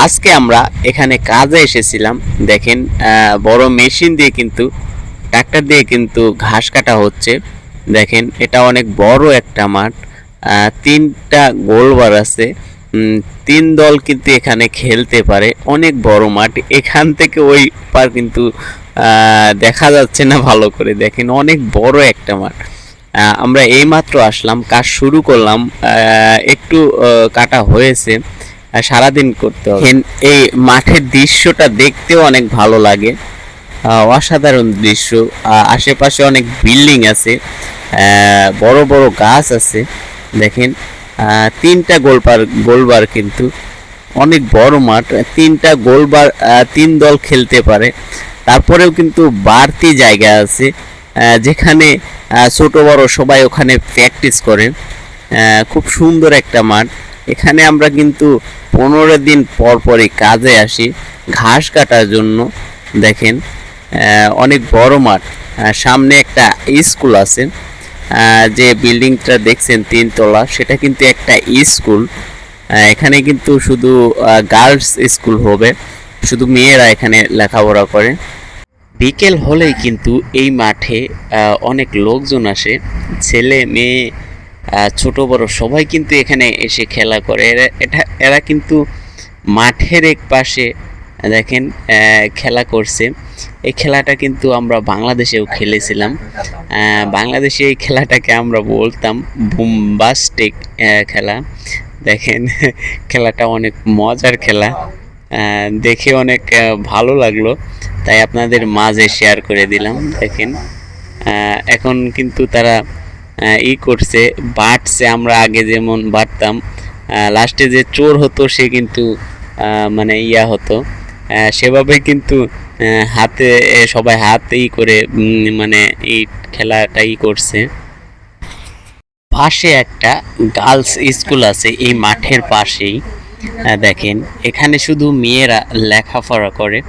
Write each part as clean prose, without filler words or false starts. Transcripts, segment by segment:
আজকে আমরা এখানে কাজে এসেছিলাম। দেখেন বড় মেশিন দিয়ে কিন্তু ট্রাক্টর দিয়ে কিন্তু ঘাস কাটা হচ্ছে। দেখেন এটা অনেক বড় একটা মাঠ। তিনটা গোলবার আছে। তিন দল কিন্তু এখানে খেলতে পারে। অনেক বড় মাঠ। এখান থেকে ওই পার কিন্তু দেখা যাচ্ছে না ভালো করে। দেখেন অনেক বড় একটা মাঠ। আমরা এইমাত্র আসলাম, কাজ শুরু করলাম। একটু কাটা হয়েছে, সারাদিন করতে হবে। এই মাঠের দৃশ্যটা দেখতেও অনেক ভালো লাগে। অসাধারণ দৃশ্য। আশেপাশে অনেক বিল্ডিং আছে, বড় বড় গাছ আছে। দেখেন তিনটা গোলবার কিন্তু অনেক বড় মাঠ। তিনটা গোলবার, তিন দল খেলতে পারে। তারপরেও কিন্তু বাড়তি জায়গা আছে, যেখানে ছোট বড় সবাই ওখানে প্র্যাকটিস করে। খুব সুন্দর একটা মাঠ। এখানে আমরা কিন্তু 15 দিন পর পরই কাজে আসি ঘাস কাটার জন্য। দেখেন অনেক বড় মাঠ। সামনে একটা স্কুল আছে। যে বিল্ডিংটা দেখছেন 3 তলা, সেটা কিন্তু একটা স্কুল। এখানে কিন্তু শুধু গার্লস স্কুল হবে, শুধু মেয়েরা এখানে লেখাপড়া করে। বিকেল হলেই কিন্তু এই মাঠে অনেক লোকজন আসে, ছেলে মেয়ে ছোট বড় সবাই কিন্তু এখানে এসে খেলা করে। এরা কিন্তু মাঠের এক পাশে দেখেন খেলা করছে। এই খেলাটা কিন্তু আমরা বাংলাদেশেও খেলেছিলাম। বাংলাদেশে এই খেলাটাকে আমরা বলতাম বুমবাস্টিক খেলা। দেখেন খেলাটা অনেক মজার খেলা, দেখে অনেক ভালো লাগলো, তাই আপনাদের মাঝে শেয়ার করে দিলাম। দেখেন এখন কিন্তু তারা করছে, বাটছে। আমরা আগে যেমন বাটতাম, লাস্টে যে চোর হতো সে কিন্তু মানে হতো, সেভাবে কিন্তু হাতে সবাই হাতেই করে মানে এই খেলাটাই করছে। পাশে একটা গার্লস স্কুল আছে এই মাঠের পাশেই। দেখেন এখানে শুধু মেয়েরা লেখাপড়া করে।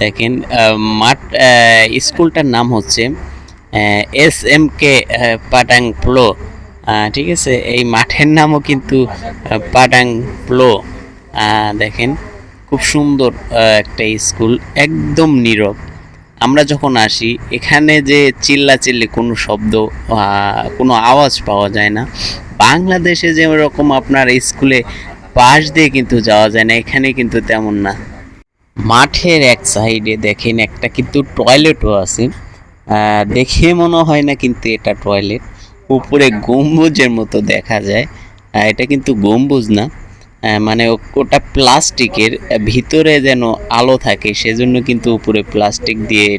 দেখেন মাঠ, স্কুলটার নাম হচ্ছে SMK পাটাং প্লো। ঠিক আছে, এই মাঠের নামও কিন্তু পাটাং প্লো। দেখেন খুব সুন্দর একটা স্কুল, একদম নীরব। আমরা যখন আসি এখানে যে চিল্লাচিল্লি কোনো শব্দ, কোনো আওয়াজ পাওয়া যায় না। বাংলাদেশে যেরকম আপনার স্কুলে পাশ দিয়ে কিন্তু যাওয়া যায় না, এখানে কিন্তু তেমন না। মাঠের এক সাইডে দেখেন একটা কিন্তু টয়লেটও আছে। দেখে মনে হয় না কিন্তু এটা টয়লেট, উপরে গম্বুজের মতো দেখা যায়। এটা কিন্তু গম্বুজ না, মানে ওটা প্লাস্টিকের, ভিতরে যেন আলো থাকে সেজন্য কিন্তু উপরে প্লাস্টিক দিয়ে